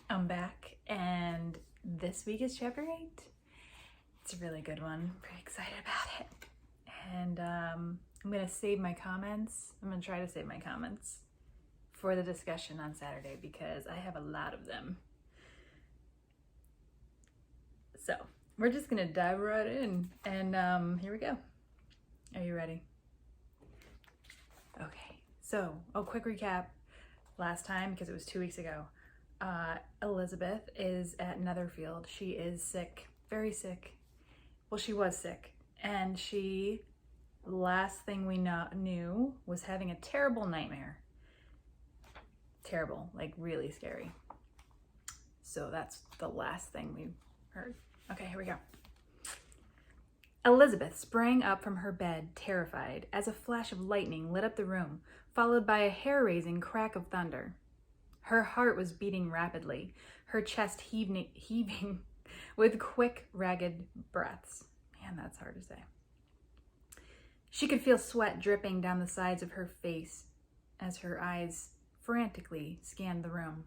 I'm back, and this week is chapter 8. It's a really good one. I'm pretty excited about it. And I'm going to save my comments. I'm going to try to save my comments for the discussion on Saturday because I have a lot of them. So we're just going to dive right in, and here we go. Are you ready? Okay, so quick recap. Last time, because it was 2 weeks ago, Elizabeth is at Netherfield. She is sick, very sick. Well, she was sick, and last thing we knew was having a terrible nightmare. Terrible, like really scary. So that's the last thing we heard. Okay, here we go. Elizabeth sprang up from her bed, terrified, as a flash of lightning lit up the room, followed by a hair-raising crack of thunder. Her heart was beating rapidly, her chest heaving with quick, ragged breaths. Man, that's hard to say. She could feel sweat dripping down the sides of her face as her eyes frantically scanned the room.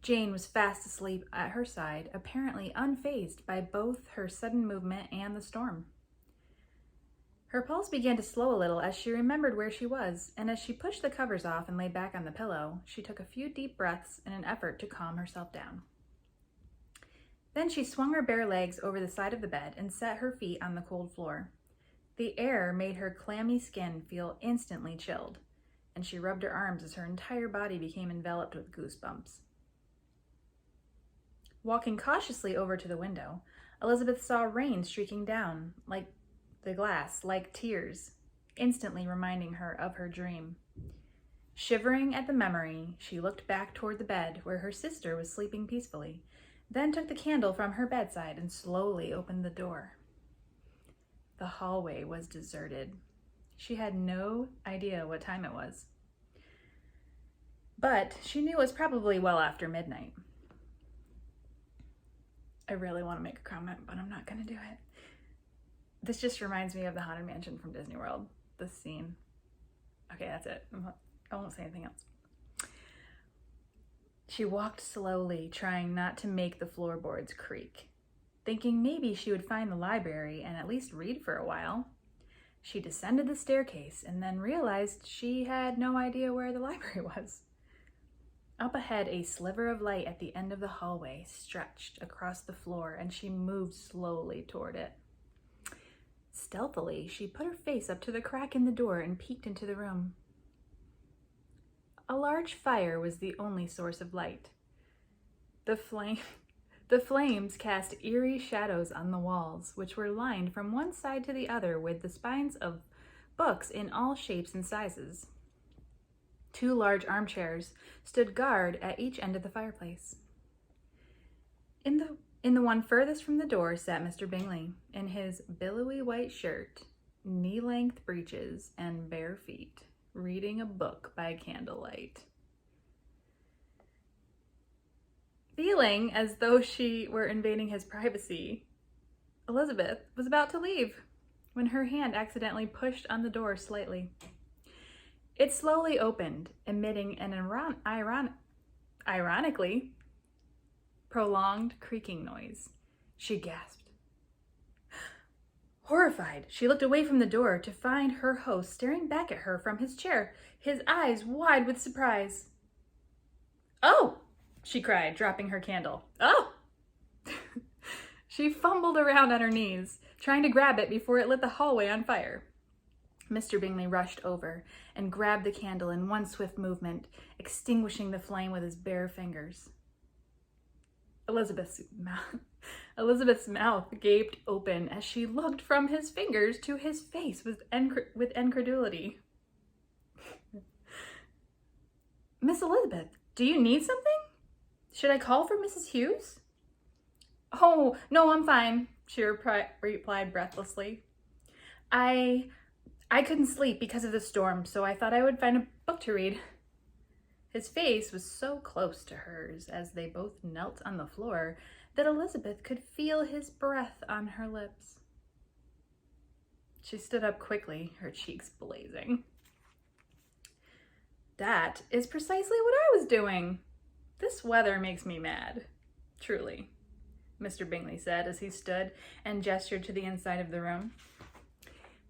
Jane was fast asleep at her side, apparently unfazed by both her sudden movement and the storm. Her pulse began to slow a little as she remembered where she was, and as she pushed the covers off and lay back on the pillow, she took a few deep breaths in an effort to calm herself down. Then she swung her bare legs over the side of the bed and set her feet on the cold floor. The air made her clammy skin feel instantly chilled, and she rubbed her arms as her entire body became enveloped with goosebumps. Walking cautiously over to the window, Elizabeth saw rain streaking down like the glass, like tears, instantly reminding her of her dream. Shivering at the memory, she looked back toward the bed where her sister was sleeping peacefully, then took the candle from her bedside and slowly opened the door. The hallway was deserted. She had no idea what time it was, but she knew it was probably well after midnight. I really want to make a comment, but I'm not going to do it. This just reminds me of the Haunted Mansion from Disney World, this scene. Okay, that's it. I won't say anything else. She walked slowly, trying not to make the floorboards creak, thinking maybe she would find the library and at least read for a while. She descended the staircase and then realized she had no idea where the library was. Up ahead, a sliver of light at the end of the hallway stretched across the floor, and she moved slowly toward it. Stealthily, she put her face up to the crack in the door and peeked into the room. A large fire was the only source of light. The flames cast eerie shadows on the walls, which were lined from one side to the other with the spines of books in all shapes and sizes. 2 large armchairs stood guard at each end of the fireplace. In the one furthest from the door sat Mr. Bingley, in his billowy white shirt, knee-length breeches, and bare feet, reading a book by candlelight. Feeling as though she were invading his privacy, Elizabeth was about to leave when her hand accidentally pushed on the door slightly. It slowly opened, emitting an ironically prolonged creaking noise. She gasped. Horrified, she looked away from the door to find her host staring back at her from his chair, his eyes wide with surprise. "Oh!" she cried, dropping her candle. "Oh!" She fumbled around on her knees, trying to grab it before it lit the hallway on fire. Mr. Bingley rushed over and grabbed the candle in one swift movement, extinguishing the flame with his bare fingers. Elizabeth's mouth gaped open as she looked from his fingers to his face with incredulity. "Miss Elizabeth, do you need something? Should I call for Mrs. Hughes?" "Oh, no, I'm fine," she replied breathlessly. I couldn't sleep because of the storm, so I thought I would find a book to read." His face was so close to hers as they both knelt on the floor that Elizabeth could feel his breath on her lips. She stood up quickly, her cheeks blazing. "That is precisely what I was doing." This weather makes me mad. Truly, Mr. Bingley said as he stood and gestured to the inside of the room.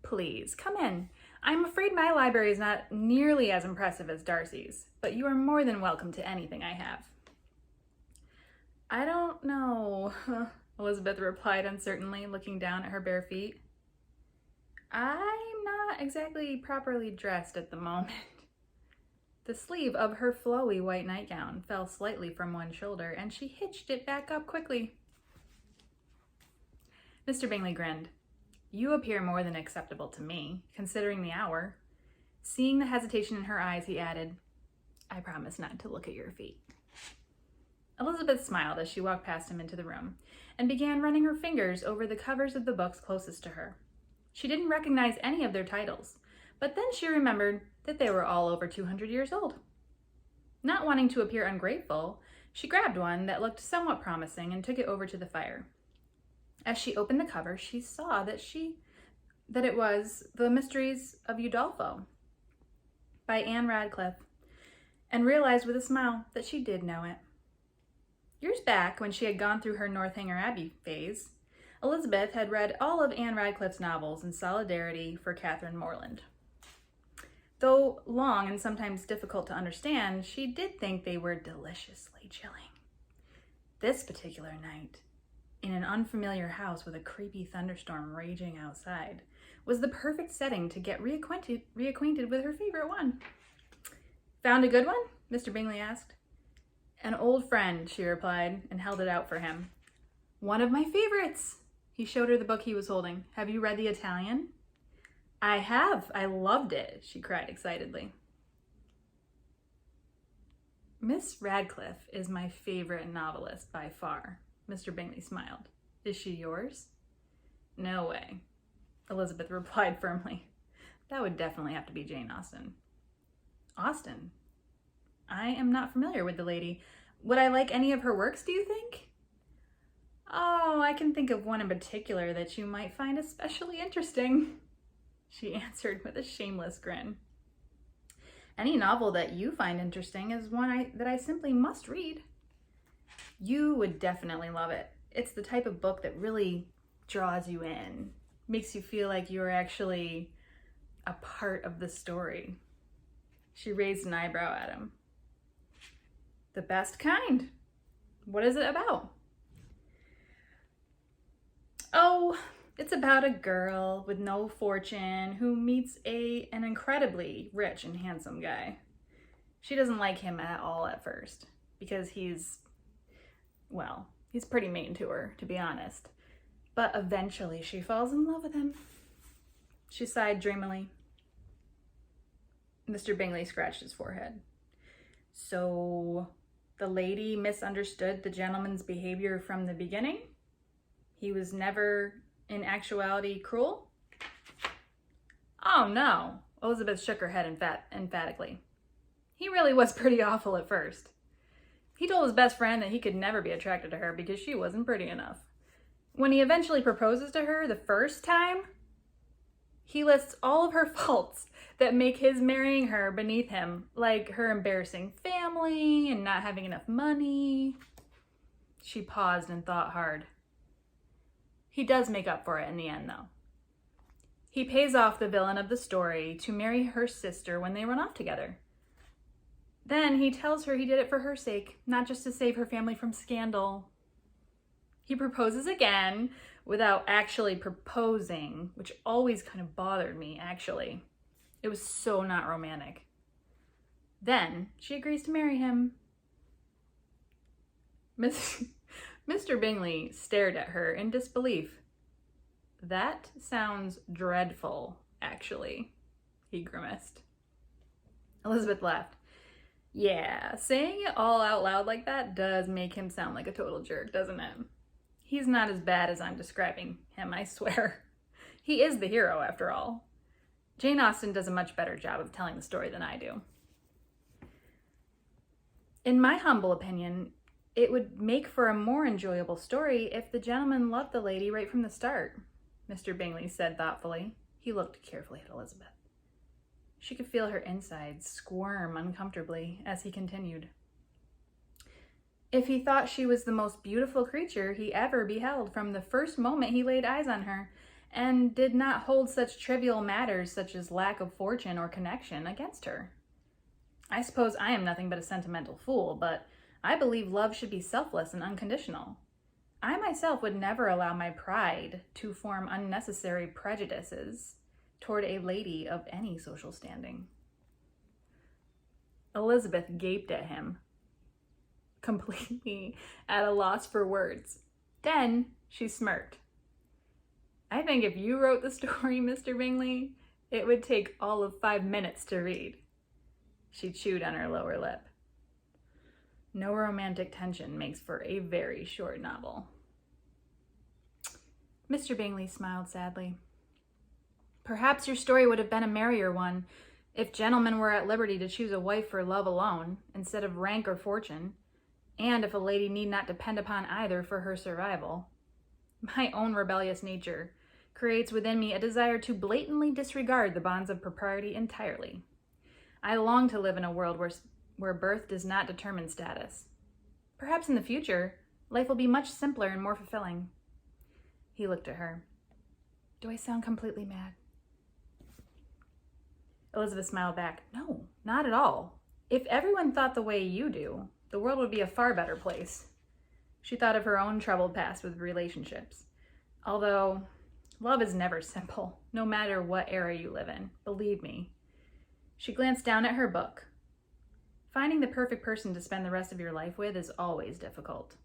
Please, come in. I'm afraid my library is not nearly as impressive as Darcy's, but you are more than welcome to anything I have. I don't know, Elizabeth replied uncertainly, looking down at her bare feet. I'm not exactly properly dressed at the moment. The sleeve of her flowy white nightgown fell slightly from one shoulder, and she hitched it back up quickly. Mr. Bingley grinned. You appear more than acceptable to me, considering the hour. Seeing the hesitation in her eyes, he added, I promise not to look at your feet. Elizabeth smiled as she walked past him into the room and began running her fingers over the covers of the books closest to her. She didn't recognize any of their titles, but then she remembered that they were all over 200 years old. Not wanting to appear ungrateful, she grabbed one that looked somewhat promising and took it over to the fire. As she opened the cover, she saw that it was The Mysteries of Udolpho by Anne Radcliffe, and realized with a smile that she did know it. Years back, when she had gone through her Northanger Abbey phase, Elizabeth had read all of Anne Radcliffe's novels in solidarity for Catherine Morland. Though long and sometimes difficult to understand, she did think they were deliciously chilling. This particular night, in an unfamiliar house with a creepy thunderstorm raging outside, was the perfect setting to get reacquainted with her favorite one. Found a good one? Mr. Bingley asked. An old friend, she replied, and held it out for him. One of my favorites. He showed her the book he was holding. Have you read the Italian? I have. I loved it, she cried excitedly. Miss Radcliffe is my favorite novelist by far, Mr. Bingley smiled. Is she yours? No way, Elizabeth replied firmly. That would definitely have to be Jane Austen. Austen? I am not familiar with the lady. Would I like any of her works, do you think? Oh, I can think of one in particular that you might find especially interesting, she answered with a shameless grin. Any novel that you find interesting is one that I simply must read. You would definitely love it. It's the type of book that really draws you in, makes you feel like you're actually a part of the story. She raised an eyebrow at him. The best kind. What is it about? Oh, it's about a girl with no fortune who meets an incredibly rich and handsome guy. She doesn't like him at all at first because he's pretty mean to her, to be honest. But eventually she falls in love with him. She sighed dreamily. Mr. Bingley scratched his forehead. So the lady misunderstood the gentleman's behavior from the beginning? He was never, in actuality, cruel? Oh, no. Elizabeth shook her head emphatically. He really was pretty awful at first. He told his best friend that he could never be attracted to her because she wasn't pretty enough. When he eventually proposes to her the first time, he lists all of her faults that make his marrying her beneath him, like her embarrassing family and not having enough money. She paused and thought hard. He does make up for it in the end, though. He pays off the villain of the story to marry her sister when they run off together. Then he tells her he did it for her sake, not just to save her family from scandal. He proposes again without actually proposing, which always kind of bothered me, actually. It was so not romantic. Then she agrees to marry him. Mr. Bingley stared at her in disbelief. That sounds dreadful, actually, he grimaced. Elizabeth laughed. Yeah, saying it all out loud like that does make him sound like a total jerk, doesn't it? He's not as bad as I'm describing him, I swear. He is the hero, after all. Jane Austen does a much better job of telling the story than I do. In my humble opinion, it would make for a more enjoyable story if the gentleman loved the lady right from the start, Mr. Bingley said thoughtfully. He looked carefully at Elizabeth. She could feel her insides squirm uncomfortably as he continued. if he thought she was the most beautiful creature he ever beheld from the first moment he laid eyes on her, and did not hold such trivial matters such as lack of fortune or connection against her. I suppose I am nothing but a sentimental fool, but I believe love should be selfless and unconditional. I myself would never allow my pride to form unnecessary prejudices toward a lady of any social standing. Elizabeth gaped at him, completely at a loss for words. Then she smirked. I think if you wrote the story, Mr. Bingley, it would take all of 5 minutes to read. She chewed on her lower lip. No romantic tension makes for a very short novel. Mr. Bingley smiled sadly. Perhaps your story would have been a merrier one if gentlemen were at liberty to choose a wife for love alone, instead of rank or fortune, and if a lady need not depend upon either for her survival. My own rebellious nature creates within me a desire to blatantly disregard the bonds of propriety entirely. I long to live in a world where birth does not determine status. Perhaps in the future, life will be much simpler and more fulfilling. He looked at her. Do I sound completely mad? Elizabeth smiled back. No, not at all. If everyone thought the way you do, the world would be a far better place. She thought of her own troubled past with relationships. Although, love is never simple, no matter what era you live in, believe me. She glanced down at her book. Finding the perfect person to spend the rest of your life with is always difficult.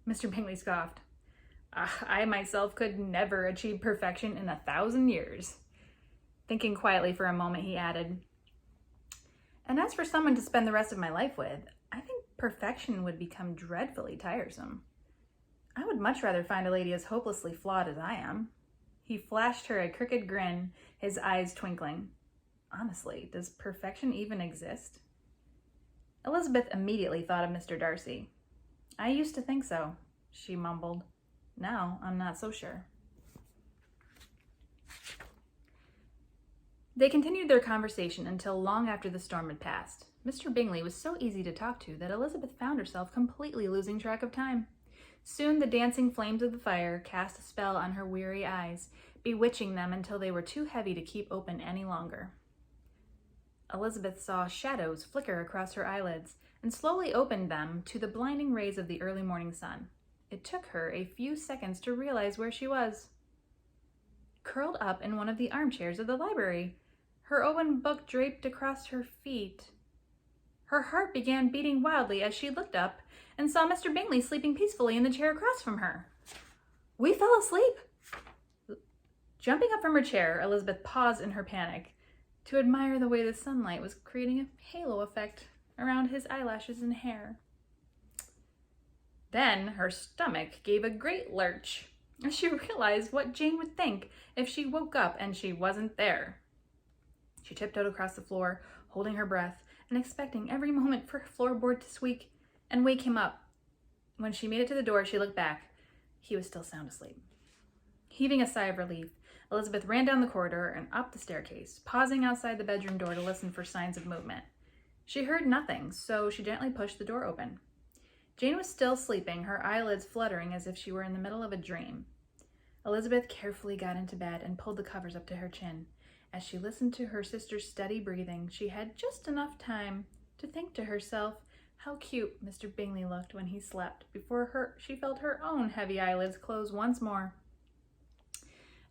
Mr. Bingley scoffed. I myself could never achieve perfection in 1,000 years. Thinking quietly for a moment, he added, and as for someone to spend the rest of my life with, I think perfection would become dreadfully tiresome. I would much rather find a lady as hopelessly flawed as I am. He flashed her a crooked grin, his eyes twinkling. Honestly, does perfection even exist? Elizabeth immediately thought of Mr. Darcy. I used to think so, she mumbled. Now I'm not so sure. They continued their conversation until long after the storm had passed. Mr. Bingley was so easy to talk to that Elizabeth found herself completely losing track of time. Soon the dancing flames of the fire cast a spell on her weary eyes, bewitching them until they were too heavy to keep open any longer. Elizabeth saw shadows flicker across her eyelids and slowly opened them to the blinding rays of the early morning sun. It took her a few seconds to realize where she was. Curled up in one of the armchairs of the library, her open book draped across her feet. Her heart began beating wildly as she looked up and saw Mr. Bingley sleeping peacefully in the chair across from her. We fell asleep. Jumping up from her chair, Elizabeth paused in her panic to admire the way the sunlight was creating a halo effect around his eyelashes and hair. Then her stomach gave a great lurch as she realized what Jane would think if she woke up and she wasn't there. She tiptoed across the floor, holding her breath and expecting every moment for her floorboard to squeak and wake him up. When she made it to the door, she looked back. He was still sound asleep. Heaving a sigh of relief, Elizabeth ran down the corridor and up the staircase, pausing outside the bedroom door to listen for signs of movement. She heard nothing, so she gently pushed the door open. Jane was still sleeping, her eyelids fluttering as if she were in the middle of a dream. Elizabeth carefully got into bed and pulled the covers up to her chin. As she listened to her sister's steady breathing, she had just enough time to think to herself how cute Mr. Bingley looked when he slept before she felt her own heavy eyelids close once more.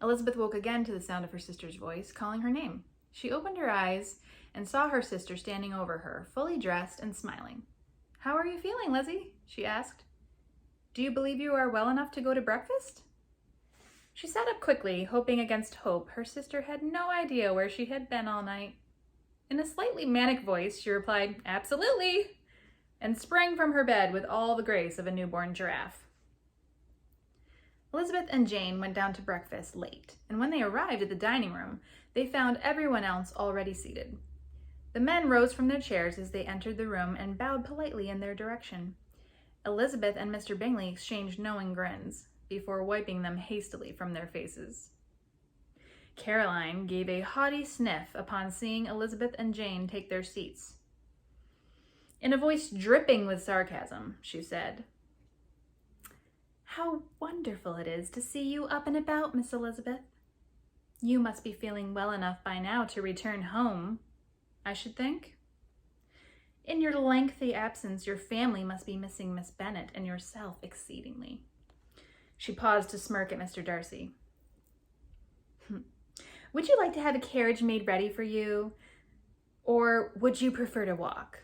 Elizabeth woke again to the sound of her sister's voice, calling her name. She opened her eyes and saw her sister standing over her, fully dressed and smiling. How are you feeling, Lizzie? She asked. Do you believe you are well enough to go to breakfast? She sat up quickly, hoping against hope her sister had no idea where she had been all night. In a slightly manic voice, she replied, Absolutely, and sprang from her bed with all the grace of a newborn giraffe. Elizabeth and Jane went down to breakfast late, and when they arrived at the dining room, they found everyone else already seated. The men rose from their chairs as they entered the room and bowed politely in their direction. Elizabeth and Mr. Bingley exchanged knowing grins before wiping them hastily from their faces. Caroline gave a haughty sniff upon seeing Elizabeth and Jane take their seats. In a voice dripping with sarcasm, she said, "How wonderful it is to see you up and about, Miss Elizabeth. You must be feeling well enough by now to return home, I should think. In your lengthy absence, your family must be missing Miss Bennet and yourself exceedingly." She paused to smirk at Mr. Darcy. "Would you like to have a carriage made ready for you? Or would you prefer to walk?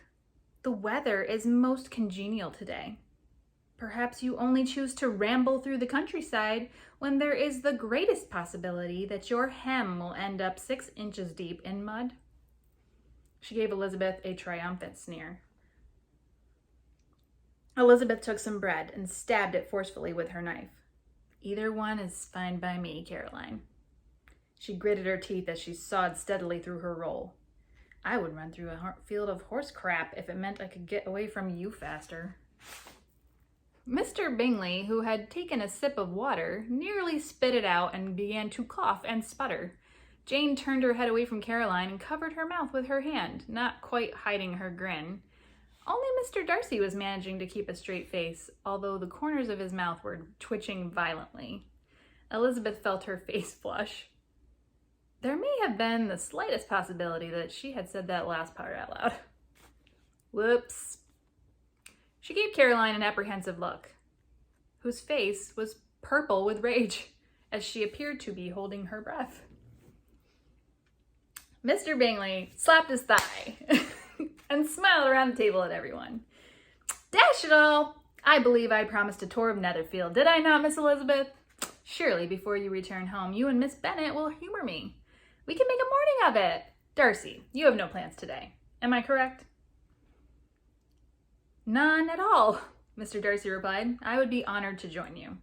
The weather is most congenial today. Perhaps you only choose to ramble through the countryside when there is the greatest possibility that your hem will end up 6 inches deep in mud." She gave Elizabeth a triumphant sneer. Elizabeth took some bread and stabbed it forcefully with her knife. "Either one is fine by me, Caroline." She gritted her teeth as she sawed steadily through her roll. "I would run through a field of horse crap if it meant I could get away from you faster." Mr. Bingley, who had taken a sip of water, nearly spit it out and began to cough and sputter. Jane turned her head away from Caroline and covered her mouth with her hand, not quite hiding her grin. Only Mr. Darcy was managing to keep a straight face, although the corners of his mouth were twitching violently. Elizabeth felt her face flush. There may have been the slightest possibility that she had said that last part out loud. Whoops. She gave Caroline an apprehensive look, whose face was purple with rage, as she appeared to be holding her breath. Mr. Bingley slapped his thigh and smiled around the table at everyone. "Dash it all! I believe I promised a tour of Netherfield, did I not, Miss Elizabeth? Surely before you return home, you and Miss Bennet will humor me. We can make a morning of it. Darcy, you have no plans today. Am I correct?" "None at all," Mr. Darcy replied. "I would be honored to join you."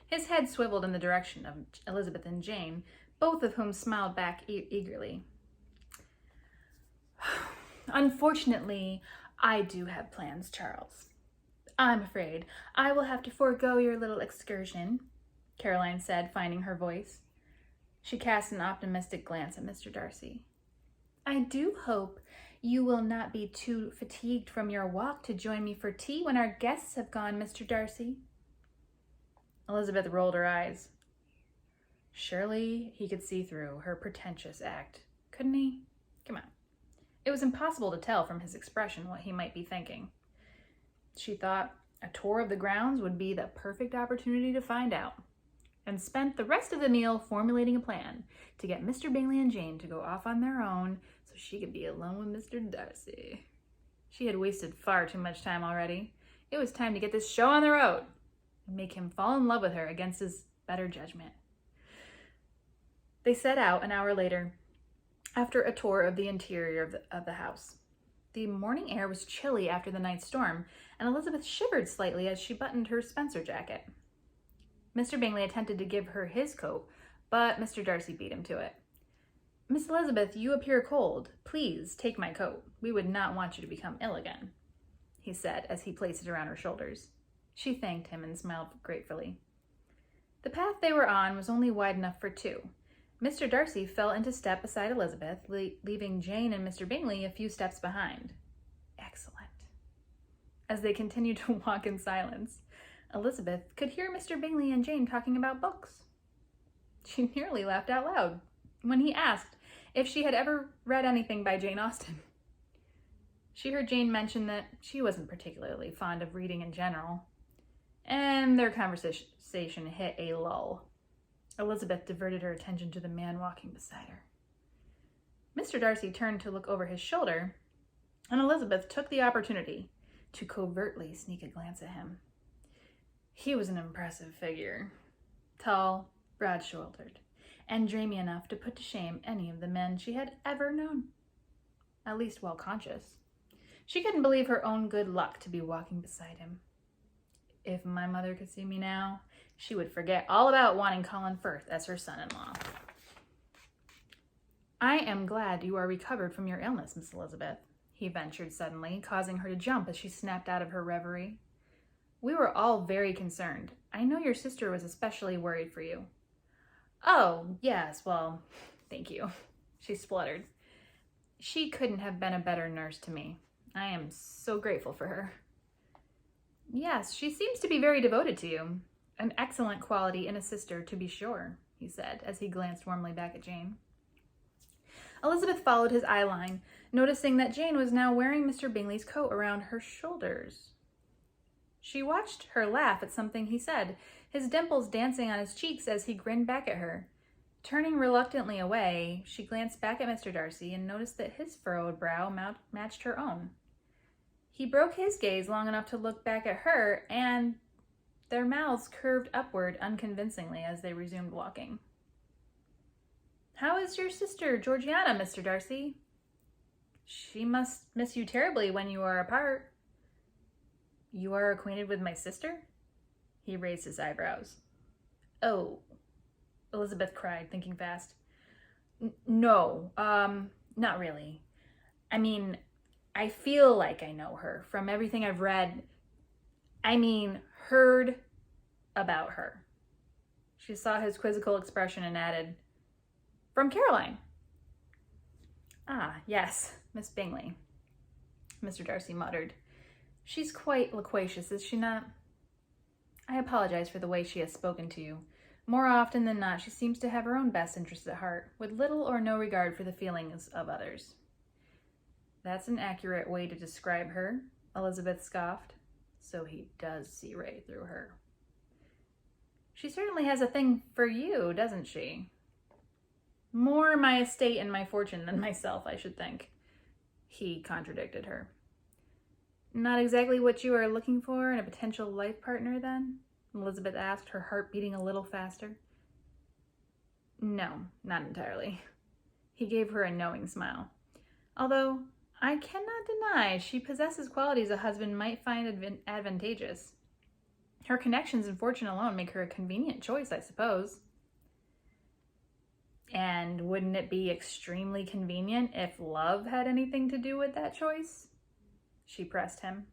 His head swiveled in the direction of Elizabeth and Jane, both of whom smiled back eagerly. "Unfortunately, I do have plans, Charles. I'm afraid I will have to forego your little excursion," Caroline said, finding her voice. She cast an optimistic glance at Mr. Darcy. "I do hope you will not be too fatigued from your walk to join me for tea when our guests have gone, Mr. Darcy." Elizabeth rolled her eyes. Surely he could see through her pretentious act, couldn't he? Come on. It was impossible to tell from his expression what he might be thinking. She thought a tour of the grounds would be the perfect opportunity to find out, and spent the rest of the meal formulating a plan to get Mr. Bingley and Jane to go off on their own so she could be alone with Mr. Darcy. She had wasted far too much time already. It was time to get this show on the road and make him fall in love with her against his better judgment. They set out an hour later, after a tour of the interior of the house. The morning air was chilly after the night's storm, and Elizabeth shivered slightly as she buttoned her Spencer jacket. Mr. Bingley attempted to give her his coat, but Mr. Darcy beat him to it. "Miss Elizabeth, you appear cold. Please take my coat. We would not want you to become ill again," he said as he placed it around her shoulders. She thanked him and smiled gratefully. The path they were on was only wide enough for two. Mr. Darcy fell into step beside Elizabeth, leaving Jane and Mr. Bingley a few steps behind. Excellent. As they continued to walk in silence, Elizabeth could hear Mr. Bingley and Jane talking about books. She nearly laughed out loud when he asked if she had ever read anything by Jane Austen. She heard Jane mention that she wasn't particularly fond of reading in general, and their conversation hit a lull. Elizabeth diverted her attention to the man walking beside her. Mr. Darcy turned to look over his shoulder, and Elizabeth took the opportunity to covertly sneak a glance at him. He was an impressive figure, tall, broad-shouldered, and dreamy enough to put to shame any of the men she had ever known, at least while conscious. She couldn't believe her own good luck to be walking beside him. If my mother could see me now, she would forget all about wanting Colin Firth as her son-in-law. "I am glad you are recovered from your illness, Miss Elizabeth," he ventured suddenly, causing her to jump as she snapped out of her reverie. "We were all very concerned. I know your sister was especially worried for you." "Oh, yes, well, thank you," she spluttered. "She couldn't have been a better nurse to me. I am so grateful for her. Yes, she seems to be very devoted to you. An excellent quality in a sister, to be sure, he said, as he glanced warmly back at Jane. Elizabeth followed his eye line, noticing that Jane was now wearing Mr. Bingley's coat around her shoulders. She watched her laugh at something he said, his dimples dancing on his cheeks as he grinned back at her. Turning reluctantly away, she glanced back at Mr. Darcy and noticed that his furrowed brow matched her own. He broke his gaze long enough to look back at her, and their mouths curved upward unconvincingly as they resumed walking. "How is your sister, Georgiana, Mr. Darcy?" "She must miss you terribly when you are apart." "You are acquainted with my sister?" He raised his eyebrows. "Oh," Elizabeth cried, thinking fast. No, not really. I mean, I feel like I know her from everything I've read. Heard about her." She saw his quizzical expression and added, "From Caroline." "Ah, yes, Miss Bingley," Mr. Darcy muttered. "She's quite loquacious, is she not?" "I apologize for the way she has spoken to you. More often than not, she seems to have her own best interests at heart, with little or no regard for the feelings of others." "That's an accurate way to describe her," Elizabeth scoffed. "So he does see right through her." "She certainly has a thing for you, doesn't she?" "More my estate and my fortune than myself, I should think," he contradicted her. "Not exactly what you are looking for in a potential life partner, then?" Elizabeth asked, her heart beating a little faster. "No, not entirely." He gave her a knowing smile. "Although I cannot deny she possesses qualities a husband might find advantageous. Her connections and fortune alone make her a convenient choice, I suppose." "And wouldn't it be extremely convenient if love had anything to do with that choice?" she pressed him.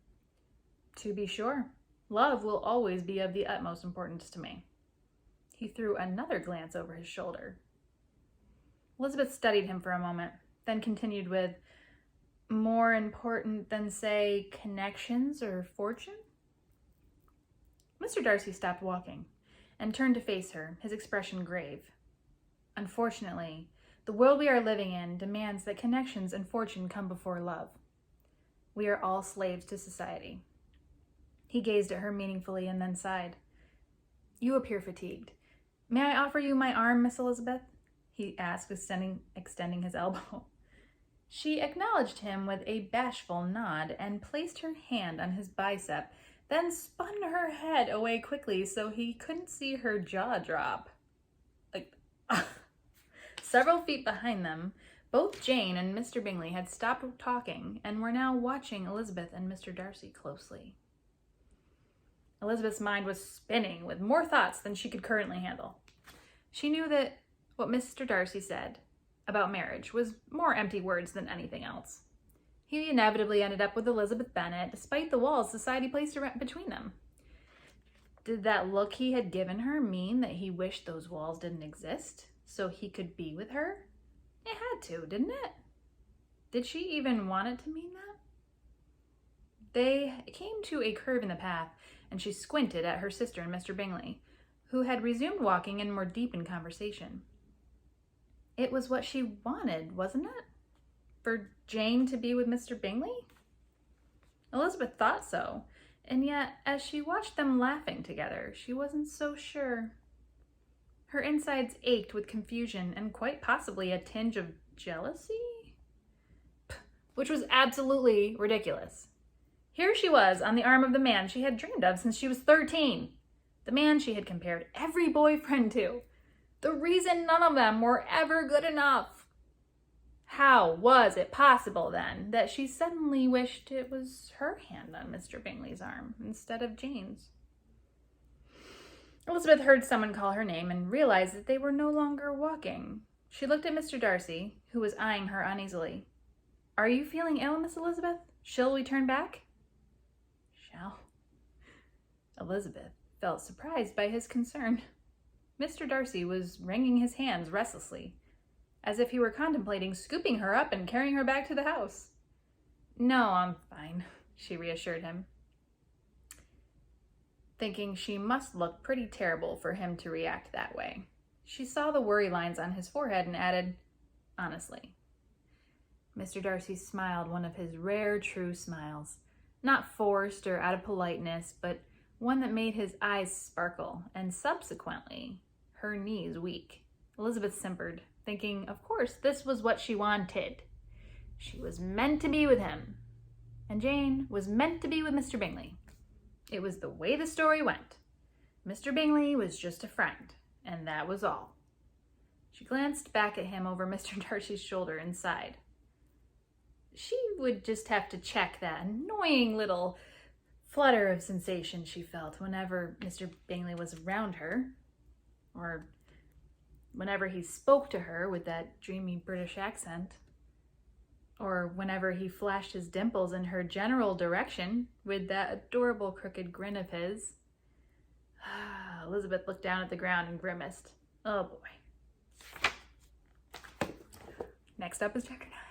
"To be sure. Love will always be of the utmost importance to me." He threw another glance over his shoulder. Elizabeth studied him for a moment, then continued with, "More important than, say, connections or fortune?" Mr. Darcy stopped walking and turned to face her, his expression grave. "Unfortunately, the world we are living in demands that connections and fortune come before love. We are all slaves to society." He gazed at her meaningfully and then sighed. "You appear fatigued. May I offer you my arm, Miss Elizabeth?" he asked, extending his elbow. She acknowledged him with a bashful nod and placed her hand on his bicep, then spun her head away quickly so he couldn't see her jaw drop. Several feet behind them, both Jane and Mr. Bingley had stopped talking and were now watching Elizabeth and Mr. Darcy closely. Elizabeth's mind was spinning with more thoughts than she could currently handle. She knew that what Mr. Darcy said about marriage was more empty words than anything else. He inevitably ended up with Elizabeth Bennet, despite the walls society placed between them. Did that look he had given her mean that he wished those walls didn't exist, so he could be with her? It had to, didn't it? Did she even want it to mean that? They came to a curve in the path, and she squinted at her sister and Mr. Bingley, who had resumed walking and were deep in conversation. It was what she wanted, wasn't it? For Jane to be with Mr. Bingley? Elizabeth thought so, and yet, as she watched them laughing together, she wasn't so sure. Her insides ached with confusion and quite possibly a tinge of jealousy, which was absolutely ridiculous. Here she was on the arm of the man she had dreamed of since she was 13, the man she had compared every boyfriend to, the reason none of them were ever good enough. How was it possible, then, that she suddenly wished it was her hand on Mr. Bingley's arm instead of Jane's? Elizabeth heard someone call her name and realized that they were no longer walking. She looked at Mr. Darcy, who was eyeing her uneasily. "Are you feeling ill, Miss Elizabeth? Shall we turn back?" "Shall?" Elizabeth felt surprised by his concern. Mr. Darcy was wringing his hands restlessly, as if he were contemplating scooping her up and carrying her back to the house. No, I'm fine, she reassured him, thinking she must look pretty terrible for him to react that way. She saw the worry lines on his forehead and added, honestly. Mr. Darcy smiled one of his rare true smiles, not forced or out of politeness, but one that made his eyes sparkle and subsequently her knees weak. Elizabeth simpered, thinking, of course, this was what she wanted. She was meant to be with him, and Jane was meant to be with Mr. Bingley. It was the way the story went. Mr. Bingley was just a friend, and that was all. She glanced back at him over Mr. Darcy's shoulder and sighed. She would just have to check that annoying little flutter of sensation she felt whenever Mr. Bingley was around her, or whenever he spoke to her with that dreamy British accent, or whenever he flashed his dimples in her general direction with that adorable crooked grin of his. Elizabeth looked down at the ground and grimaced. Oh boy. Next up is chapter 9.